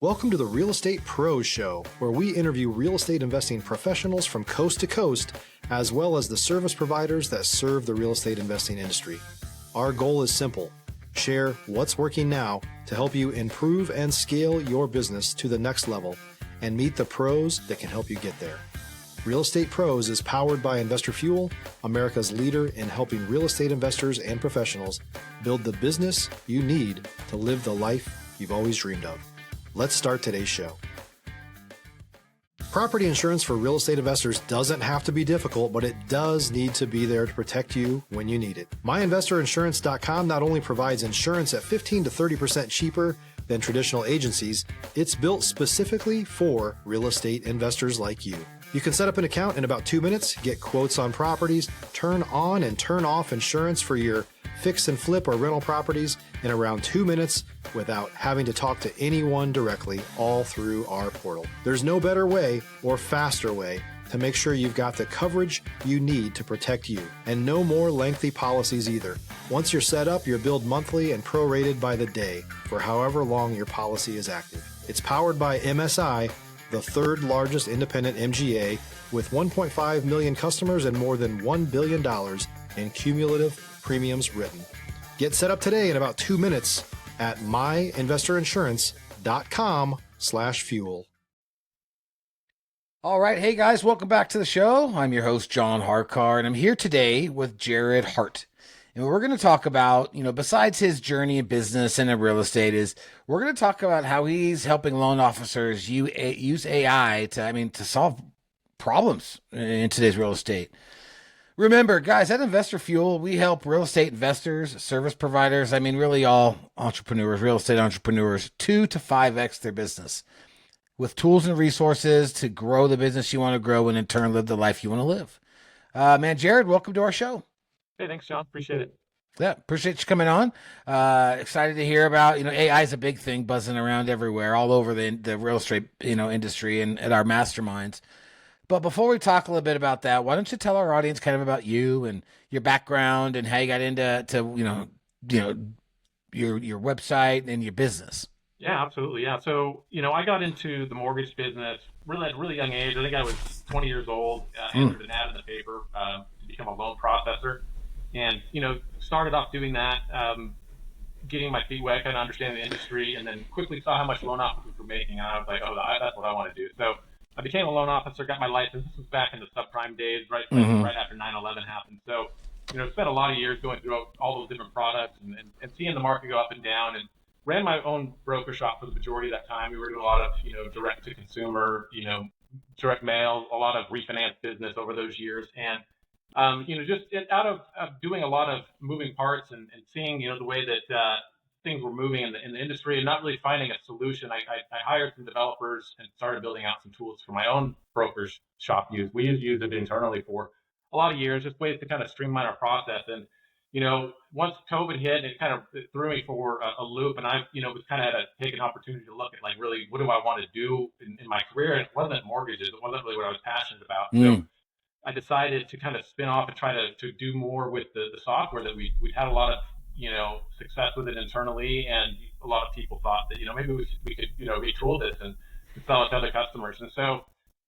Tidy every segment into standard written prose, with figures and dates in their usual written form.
Welcome to the Real Estate Pros Show, where we interview real estate investing professionals from coast to coast, as well as the service providers that serve the real estate investing industry. Our goal is simple: share what's working now to help you improve and scale your business to the next level and meet the pros that can help you get there. Real Estate Pros is powered by Investor Fuel, America's leader in helping real estate investors and professionals build the business you need to live the life you've always dreamed of. Let's start today's show. Property insurance for real estate investors doesn't have to be difficult, but it does need to be there to protect you when you need it. MyInvestorInsurance.com not only provides insurance at 15 to 30% cheaper than traditional agencies, it's built specifically for real estate investors like you. You can set up an account in about 2 minutes, get quotes on properties, turn on and turn off insurance for your fix and flip or rental properties in around 2 minutes without having to talk to anyone directly, all through our portal. There's no better way or faster way to make sure you've got the coverage you need to protect you, and no more lengthy policies either. Once you're set up, you're billed monthly and prorated by the day for however long your policy is active. It's powered by MSI, the third largest independent MGA, with 1.5 million customers and more than $1 billion in cumulative premiums written. Get set up today in about 2 minutes at myinvestorinsurance.com/fuel. All right. Hey, guys, welcome back to the show. I'm your host, John Harcar, and I'm here today with Jared Hart. And what we're going to talk about, besides his journey in business and in real estate, is we're going to talk about how he's helping loan officers use AI to solve problems in today's real estate. Remember, guys, at Investor Fuel, we help real estate investors, service providers, really all entrepreneurs, real estate entrepreneurs, 2 to 5x their business with tools and resources to grow the business you want to grow and in turn live the life you want to live. Jared, welcome to our show. Hey, thanks, John. Appreciate it. Yeah, appreciate you coming on. Excited to hear about, AI is a big thing buzzing around everywhere, all over the real estate, industry and at our masterminds. But before we talk a little bit about that, why don't you tell our audience kind of about you and your background and how you got into your website and your business? Yeah, absolutely. Yeah. So, I got into the mortgage business really at a really young age. I think I was 20 years old, entered an ad in the paper to become a loan processor. And, started off doing that, getting my feet wet, kind of understanding the industry, and then quickly saw how much loan officers were making. And I was like, that's what I want to do. So I became a loan officer, got my license. This was back in the subprime days, right after 9/11 happened. So, spent a lot of years going through all those different products and seeing the market go up and down, and ran my own broker shop for the majority of that time. We were doing a lot of, direct to consumer, direct mail, a lot of refinance business over those years. And, just out of doing a lot of moving parts and seeing, the way that things were moving in the industry and not really finding a solution, I hired some developers and started building out some tools for my own broker's shop use. We used it internally for a lot of years, just ways to kind of streamline our process. And, once COVID hit, it kind of threw me for a loop, and I, was kind of had to take an opportunity to look at really, what do I want to do in my career? And it wasn't mortgages. It wasn't really what I was passionate about. So I decided to kind of spin off and try to do more with the software that we had a lot of, success with it internally, and a lot of people thought that, maybe we could, retool this and sell it to other customers. And so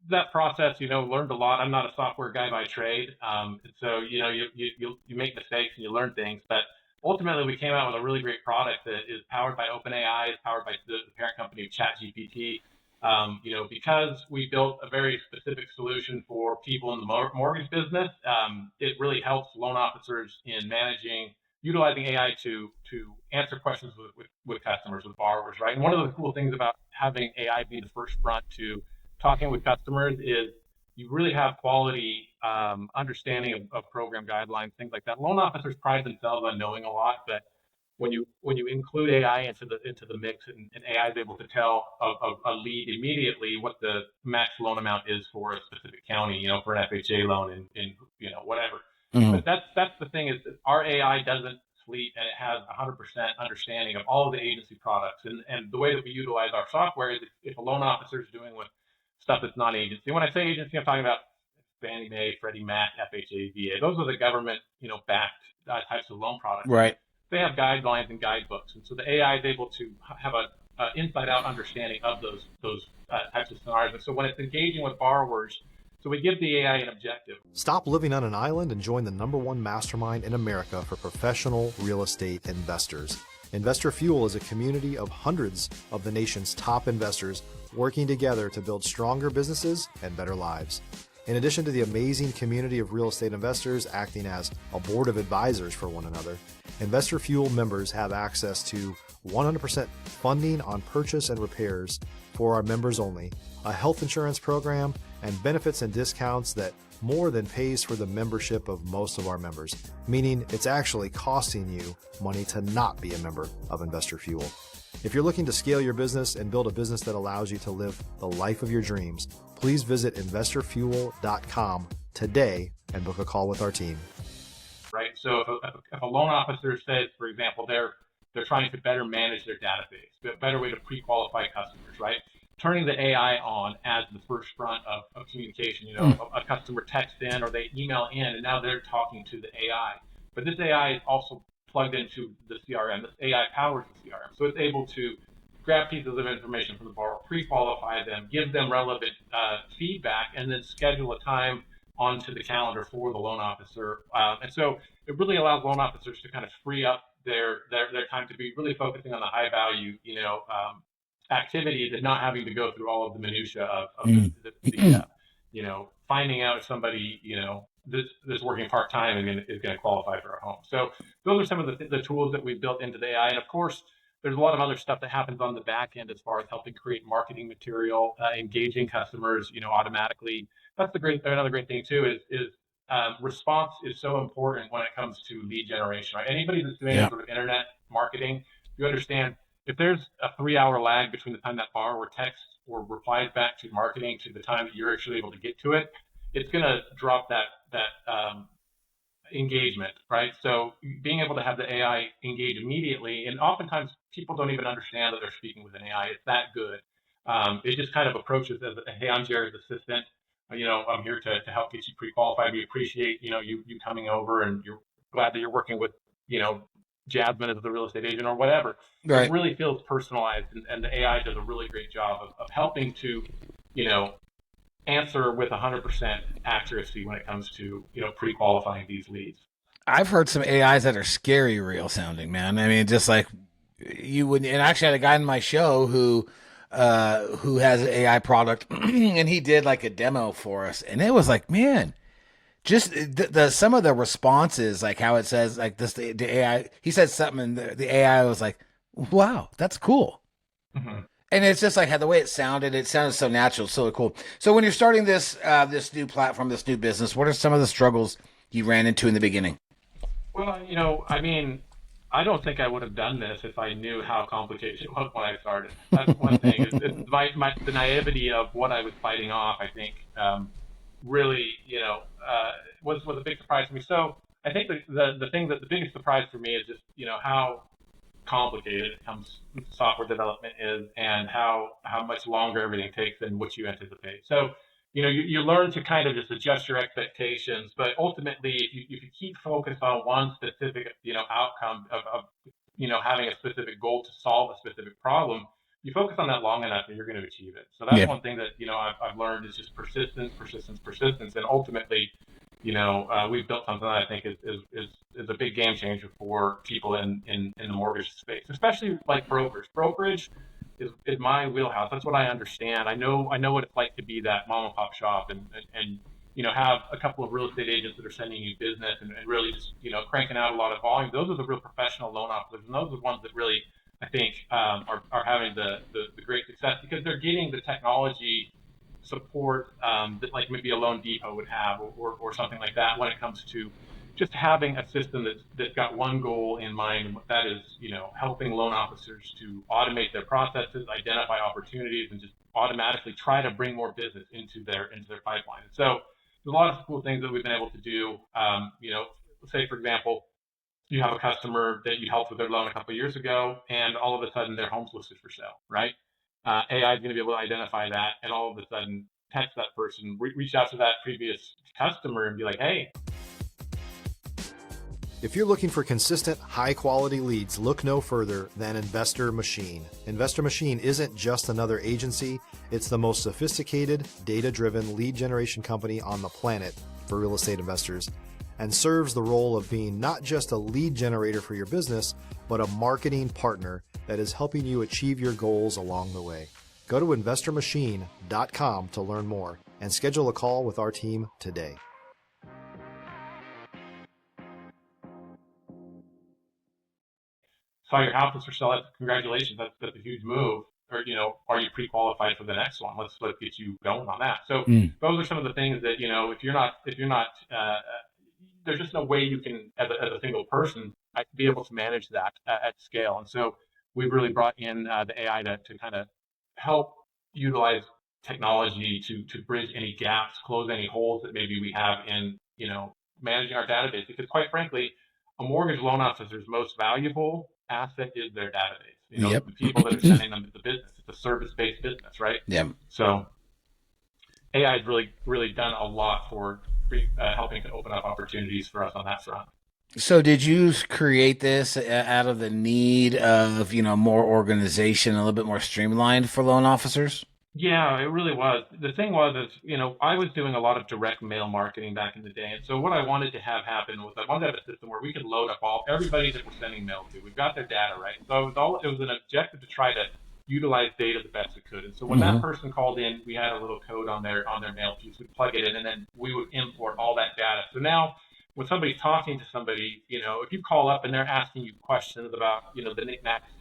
that process, learned a lot. I'm not a software guy by trade. And so, you make mistakes and you learn things, but ultimately we came out with a really great product that is powered by OpenAI, is powered by the parent company of ChatGPT. Because we built a very specific solution for people in the mortgage business, it really helps loan officers in utilizing AI to answer questions with customers, with borrowers, right? And one of the cool things about having AI be the first front to talking with customers is you really have quality understanding of program guidelines, things like that. Loan officers pride themselves on knowing a lot, but when you include AI into the mix, and AI is able to tell a lead immediately what the max loan amount is for a specific county, for an FHA loan in whatever. But that's the thing, is that our AI doesn't sleep, and it has 100% understanding of all of the agency products. And the way that we utilize our software is if a loan officer is doing with stuff that's not agency. When I say agency, I'm talking about Fannie Mae, Freddie Mac, FHA, VA. Those are the government, backed types of loan products. Right. They have guidelines and guidebooks, and so the AI is able to have a inside out understanding of those types of scenarios. And so when it's engaging with borrowers, so we give the AI an objective. Stop living on an island and join the #1 mastermind in America for professional real estate investors. Investor Fuel is a community of hundreds of the nation's top investors working together to build stronger businesses and better lives. In addition to the amazing community of real estate investors acting as a board of advisors for one another, Investor Fuel members have access to 100% funding on purchase and repairs for our members only, a health insurance program, and benefits and discounts that more than pays for the membership of most of our members, meaning it's actually costing you money to not be a member of Investor Fuel. If you're looking to scale your business and build a business that allows you to live the life of your dreams, please visit investorfuel.com today and book a call with our team. Right. So if a loan officer says, for example, they're trying to better manage their database, a better way to pre-qualify customers, right? Turning the AI on as the first front of communication. You know, a customer texts in or they email in, and now they're talking to the AI. But this AI is also plugged into the CRM. This AI powers the CRM, so it's able to grab pieces of information from the borrower, pre-qualify them, give them relevant feedback, and then schedule a time onto the calendar for the loan officer. And so it really allows loan officers to kind of free up their time to be really focusing on the high value, activities and not having to go through all of the minutia of finding out if somebody, this working part-time is going to qualify for a home. So those are some of the tools that we've built into the AI. And of course, there's a lot of other stuff that happens on the back end as far as helping create marketing material, engaging customers, automatically. That's another great thing too is response is so important when it comes to lead generation, right? Anybody that's doing sort of internet marketing, you understand if there's a 3-hour lag between the time that borrower texts or replies back to marketing to the time that you're actually able to get to it, it's going to drop that engagement, right? So being able to have the AI engage immediately, and oftentimes people don't even understand that they're speaking with an AI. It's that good. It just kind of approaches as, hey, I'm Jared's assistant. I'm here to help get you pre-qualified. We appreciate, you coming over, and you're glad that you're working with, Jasmine as the real estate agent or whatever. Right. It really feels personalized, and the AI does a really great job of helping to, answer with 100% accuracy when it comes to, pre-qualifying these leads. I've heard some AIs that are scary real sounding, man. I mean, just like you would, and actually I had a guy in my show who has an AI product and he did like a demo for us, and it was like, man, just the some of the responses, like how it says like this, the AI, he said something and the AI was like, wow, that's cool. Mm-hmm. And it's just like how the way it sounded so natural, so cool. So when you're starting this new platform, this new business, what are some of the struggles you ran into in the beginning? Well, I don't think I would have done this if I knew how complicated it was when I started. That's one thing. It's the naivety of what I was fighting off, I think, really, was a big surprise to me. So I think the biggest surprise for me is just, how complicated software development is, and how much longer everything takes than what you anticipate. So, you learn to kind of just adjust your expectations, but ultimately, if you keep focused on one specific, outcome of having a specific goal to solve a specific problem, you focus on that long enough and you're going to achieve it. So that's one thing that, I've learned is just persistence. And ultimately, we've built something that I think is a big game changer for people in the mortgage space, especially like brokers. Brokerage is my wheelhouse. That's what I understand. I know what it's like to be that mom and pop shop and have a couple of real estate agents that are sending you business and really just, cranking out a lot of volume. Those are the real professional loan officers, and those are the ones that really, I think, are having the great success because they're getting the technology support that like maybe a Loan Depot would have or something like that when it comes to just having a system that's got one goal in mind. That is, helping loan officers to automate their processes, identify opportunities, and just automatically try to bring more business into their pipeline. So there's a lot of cool things that we've been able to do. Say, for example, you have a customer that you helped with their loan a couple of years ago, and all of a sudden their home's listed for sale, right? AI is going to be able to identify that, and all of a sudden text that person, reach out to that previous customer and be like, hey, If you're looking for consistent, high-quality leads, look no further than Investor Machine. Investor Machine isn't just another agency. It's the most sophisticated, data-driven lead generation company on the planet for real estate investors, and serves the role of being not just a lead generator for your business, but a marketing partner that is helping you achieve your goals along the way. Go to investormachine.com to learn more and schedule a call with our team today. Saw your house was for sale. Congratulations, that's a huge move. Or are you pre-qualified for the next one? Let's get you going on that. So those are some of the things that if you're not, there's just no way you can, as a single person, be able to manage that at scale. And so we've really brought in the AI to kind of help utilize technology to bridge any gaps, close any holes that maybe we have in managing our database. Because quite frankly, a mortgage loan officer's most valuable asset is their database. Yep. The people that are sending them to the business. It's a service-based business, right? Yeah. So AI has really done a lot for helping to open up opportunities for us on that front. So did you create this out of the need of, more organization, a little bit more streamlined for loan officers? Yeah, it really was. The thing was, I was doing a lot of direct mail marketing back in the day. And so what I wanted to have happen was I wanted to have a system where we could load up everybody that we're sending mail to. We've got their data, right? So it was an objective to try to utilize data the best we could. And so when that person called in, we had a little code on their mail piece. We'd plug it in, and then we would import all that data. So now when somebody's talking to somebody, if you call up and they're asking you questions about, the knickknacks,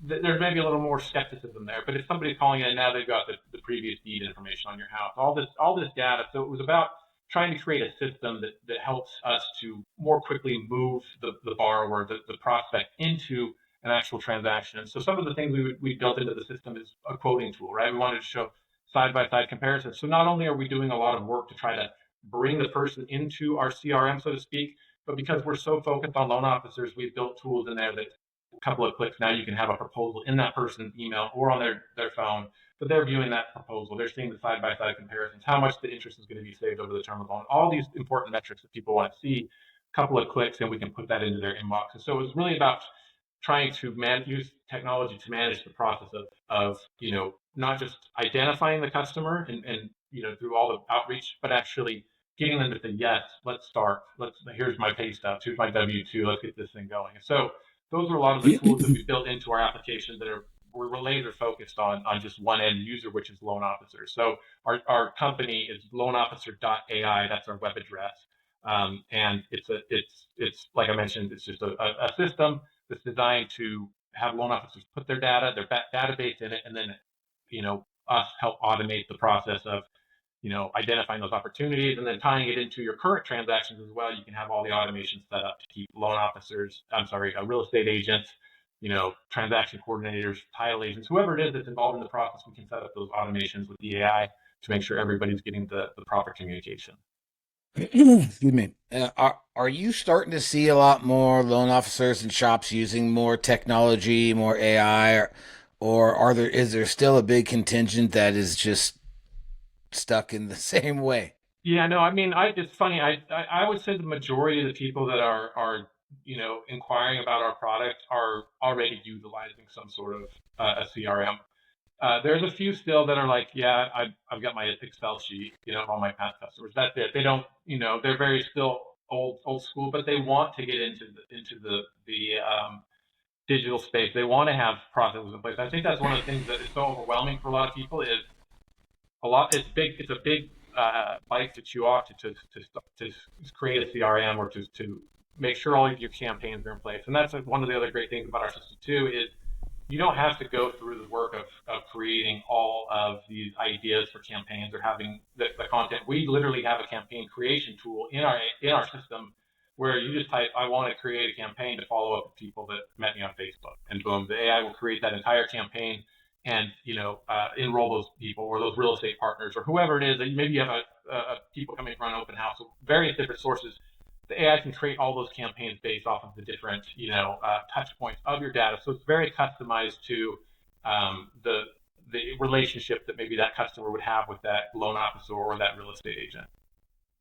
there may be a little more skepticism there. But if somebody's calling in and now they've got the previous deed information on your house, all this data. So it was about trying to create a system that helps us to more quickly move the borrower, the prospect, into an actual transaction. And so some of the things we built into the system is a quoting tool, right? We wanted to show side-by-side comparisons. So not only are we doing a lot of work to try to bring the person into our CRM, so to speak, but because we're so focused on loan officers, we've built tools in there that a couple of clicks, now you can have a proposal in that person's email or on their phone, but they're viewing that proposal. They're seeing the side-by-side comparisons, how much the interest is going to be saved over the term of loan, all these important metrics that people want to see, a couple of clicks, and we can put that into their inbox. And so it's really about trying to use technology to manage the process of not just identifying the customer and through all the outreach, but actually getting them to say, yes, let's start. Here's my pay stubs, here's my W-2, let's get this thing going. And so those are a lot of the tools that we built into our application that we're laser focused on just one end user, which is loan officers. So our company is loanofficer.ai. That's our web address. And it's like I mentioned, it's just a system that's designed to have loan officers put their database in it, and then us help automate the process of identifying those opportunities and then tying it into your current transactions as well. You can have all the automation set up to keep real estate agents, transaction coordinators, title agents, whoever it is that's involved in the process. We can set up those automations with the AI to make sure everybody's getting the proper communication. Excuse me. Are you starting to see a lot more loan officers and shops using more technology, more AI, or is there still a big contingent that is just stuck in the same way? Yeah, no, I mean, it's funny. I would say the majority of the people that are inquiring about our product are already utilizing some sort of a CRM. There's a few still that are like, yeah, I've got my Excel sheet, of all my past customers. That's it. They don't, they're very still old school, but they want to get into the digital space. They want to have processes in place. I think that's one of the things that is so overwhelming for a lot of people is it's a big bite to chew off to create a CRM or to make sure all of your campaigns are in place. And that's one of the other great things about our system too is you don't have to go through the work of creating all of these ideas for campaigns or having the content. We literally have a campaign creation tool in our system where you just type, I want to create a campaign to follow up with people that met me on Facebook, and boom, the AI will create that entire campaign and enroll those people or those real estate partners or whoever it is that maybe you have a people coming from an open house, so various different sources. The AI can create all those campaigns based off of the different touch points of your data, so it's very customized to the relationship that maybe that customer would have with that loan officer or that real estate agent.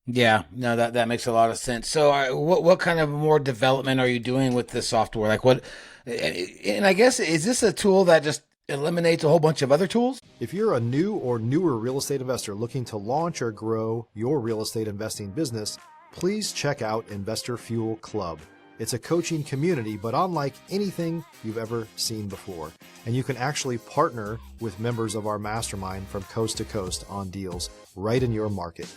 Yeah, no, that makes a lot of sense. So, what kind of more development are you doing with this software? Like what? And I guess is this a tool that just eliminates a whole bunch of other tools? If you're a new or newer real estate investor looking to launch or grow your real estate investing business, please check out Investor Fuel Club. It's a coaching community, but unlike anything you've ever seen before. And you can actually partner with members of our mastermind from coast to coast on deals right in your market.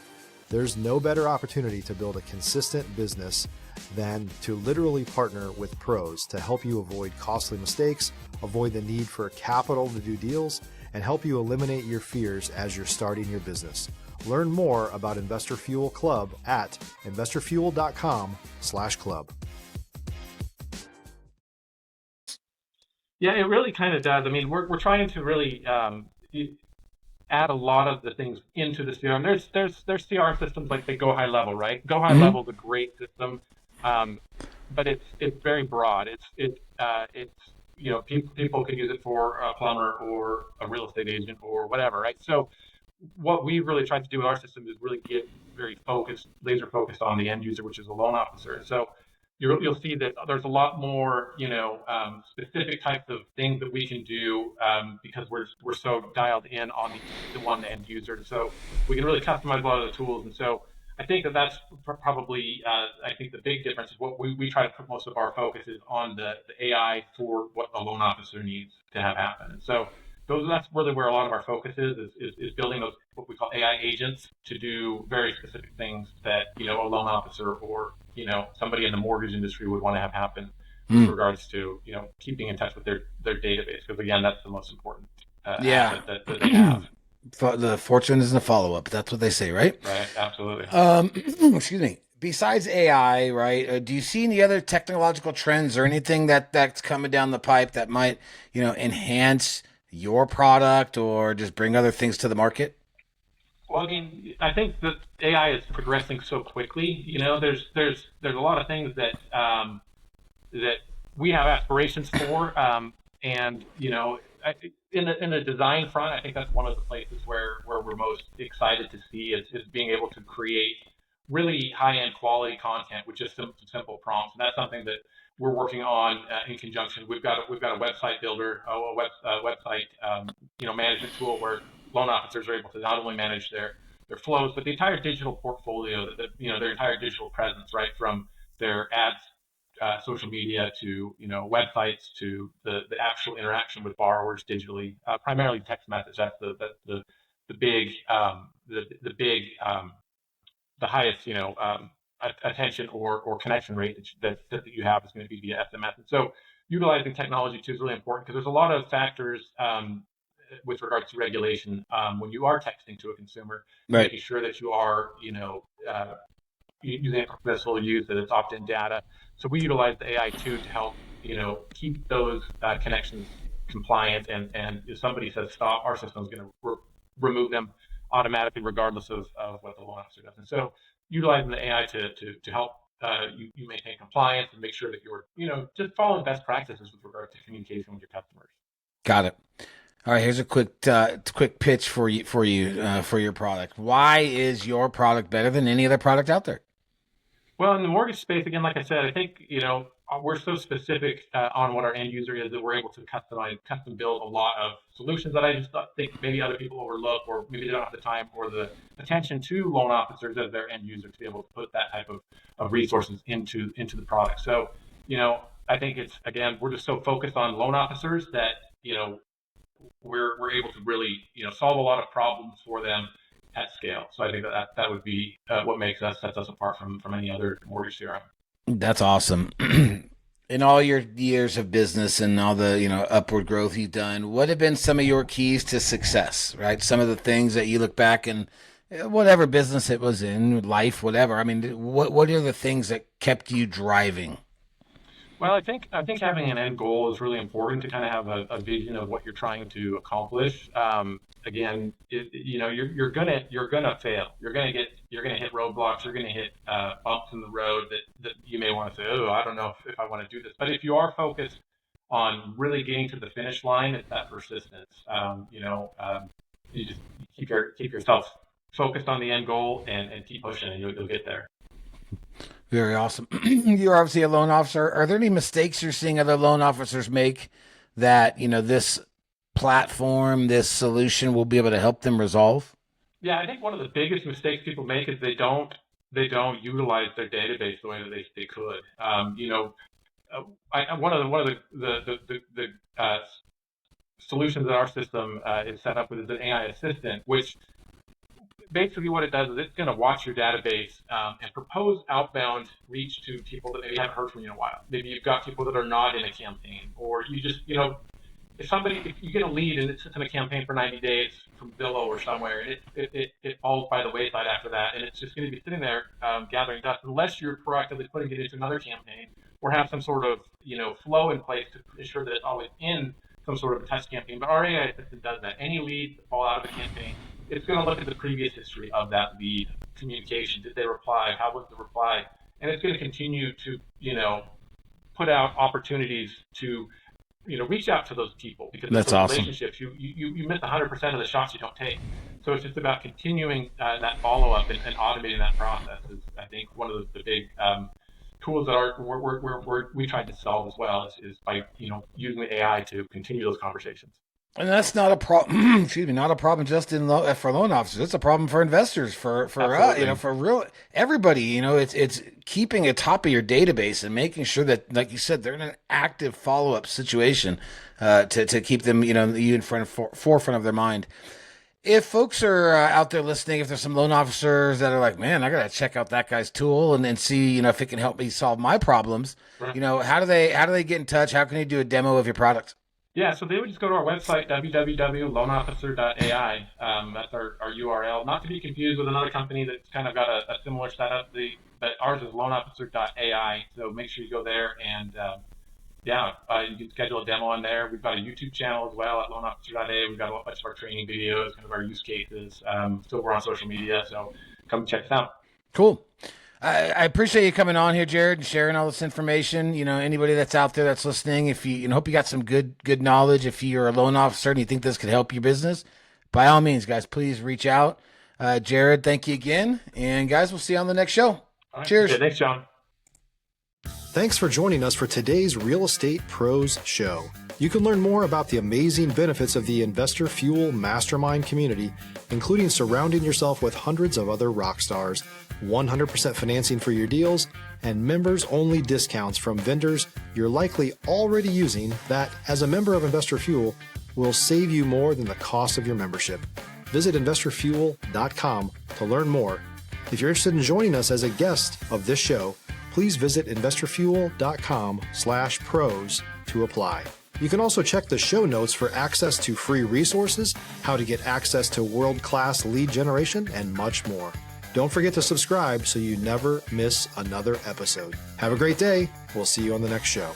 There's no better opportunity to build a consistent business than to literally partner with pros to help you avoid costly mistakes, avoid the need for capital to do deals, and help you eliminate your fears as you're starting your business. Learn more about Investor Fuel Club at investorfuel.com/club. Yeah, it really kind of does. I mean, we're trying to really add a lot of the things into the CRM. There's CRM systems like the Go High Level, right? Go High Level is a great system, but it's very broad. It's people could use it for a plumber or a real estate agent or whatever, right? So what we really tried to do with our system is really get very focused, laser focused on the end user, which is a loan officer. So you'll see that there's a lot more, specific types of things that we can do because we're so dialed in on the end user. So we can really customize a lot of the tools. And so I think that's probably, I think the big difference is what we try to put most of our focus is on the AI for what a loan officer needs to have happen. And so that's really where a lot of our focus is building those what we call AI agents to do very specific things that a loan officer or somebody in the mortgage industry would want to have happen with regards to keeping in touch with their database, because again that's the most important asset that they have. The fortune is in the follow-up. That's what they say, right? Right, absolutely. Excuse me. Besides AI, right? Do you see any other technological trends or anything that's coming down the pipe that might enhance your product or just bring other things to the market? Well, I mean, I think that AI is progressing so quickly. There's a lot of things that that we have aspirations for, and in the design front, I think that's one of the places where we're most excited to see is being able to create really high-end quality content with just simple prompts, and that's something that we're working on in conjunction. We've got a website builder, website management tool where loan officers are able to not only manage their flows, but the entire digital portfolio, their entire digital presence, right from their ads, social media to websites to the actual interaction with borrowers digitally, primarily text message. That's the big the highest attention or connection rate that you have is going to be via SMS. And so utilizing technology too is really important because there's a lot of factors with regards to regulation when you are texting to a consumer, right, making sure that you are using permissible use, that it's opt-in data. So we utilize the AI too to help keep those connections compliant, and if somebody says stop, our system is going to remove them automatically regardless of what the loan officer does. And so utilizing the AI to help you maintain compliance and make sure that you're just following best practices with regard to communication with your customers. Got it. All right, here's a quick pitch for your product. Why is your product better than any other product out there? Well, in the mortgage space, again, like I said, I think we're so specific on what our end user is that we're able to custom build a lot of solutions that I just think maybe other people overlook, or maybe they don't have the time or the attention to loan officers as their end user to be able to put that type of resources into the product. So, I think we're just so focused on loan officers that we're able to really solve a lot of problems for them at scale. So I think that would be what sets us apart from any other mortgage CRM. That's awesome. In all your years of business and all the upward growth you've done, what have been some of your keys to success? Right, some of the things that you look back and whatever business it was in, life, whatever. I mean, what are the things that kept you driving? Well, I think having an end goal is really important to kind of have a vision of what you're trying to accomplish. Again, you're gonna fail. You're gonna hit roadblocks. You're gonna hit bumps in the road that you may want to say, oh, I don't know if I want to do this. But if you are focused on really getting to the finish line, it's that persistence. You just keep yourself focused on the end goal and keep pushing, and you'll get there. Very awesome. You're obviously a loan officer. Are there any mistakes you're seeing other loan officers make that, this platform, this solution will be able to help them resolve? Yeah, I think one of the biggest mistakes people make is they don't utilize their database the way that they could. One of the solutions that our system is set up with is an AI assistant, which basically what it does is it's going to watch your database and propose outbound reach to people that maybe haven't heard from you in a while. Maybe you've got people that are not in a campaign, or you just, if you get a lead and it sits in a campaign for 90 days from Zillow or somewhere, and it falls by the wayside after that, and it's just going to be sitting there gathering dust unless you're proactively putting it into another campaign or have some sort of flow in place to ensure that it's always in some sort of a test campaign. But our AI assistant does that. Any leads that fall out of a campaign, it's going to look at the previous history of that lead communication. Did they reply? How was the reply? And it's going to continue to put out opportunities to reach out to those people, because that's those awesome. Relationships, you miss 100% of the shots you don't take. So it's just about continuing that follow up and automating that process is, I think, one of the big tools that we tried to solve as well is by using the AI to continue those conversations. And that's not a problem. Excuse me, not a problem just for loan officers. It's a problem for investors, for for real everybody. It's keeping it top of your database and making sure that, like you said, they're in an active follow up situation to keep them you in forefront of their mind. If folks are out there listening, if there's some loan officers that are like, man, I gotta check out that guy's tool and see if it can help me solve my problems. Right. How do they get in touch? How can they do a demo of your product? Yeah, so they would just go to our website, www.loanofficer.ai. That's our URL. Not to be confused with another company that's kind of got a similar setup, but ours is loanofficer.ai. So make sure you go there and, you can schedule a demo on there. We've got a YouTube channel as well at loanofficer.ai. We've got a bunch of our training videos, kind of our use cases. So we're on social media, so come check us out. Cool. I appreciate you coming on here, Jared, and sharing all this information. Anybody that's out there that's listening, if you hope you got some good knowledge. If you're a loan officer and you think this could help your business, by all means, guys, please reach out. Jared, thank you again. And guys, we'll see you on the next show. All right. Cheers. Okay, thanks, John. Thanks for joining us for today's Real Estate Pros Show. You can learn more about the amazing benefits of the Investor Fuel Mastermind community, including surrounding yourself with hundreds of other rock stars, 100% financing for your deals, and members-only discounts from vendors you're likely already using that, as a member of Investor Fuel, will save you more than the cost of your membership. Visit investorfuel.com to learn more. If you're interested in joining us as a guest of this show, please visit investorfuel.com/pros to apply. You can also check the show notes for access to free resources, how to get access to world-class lead generation, and much more. Don't forget to subscribe so you never miss another episode. Have a great day. We'll see you on the next show.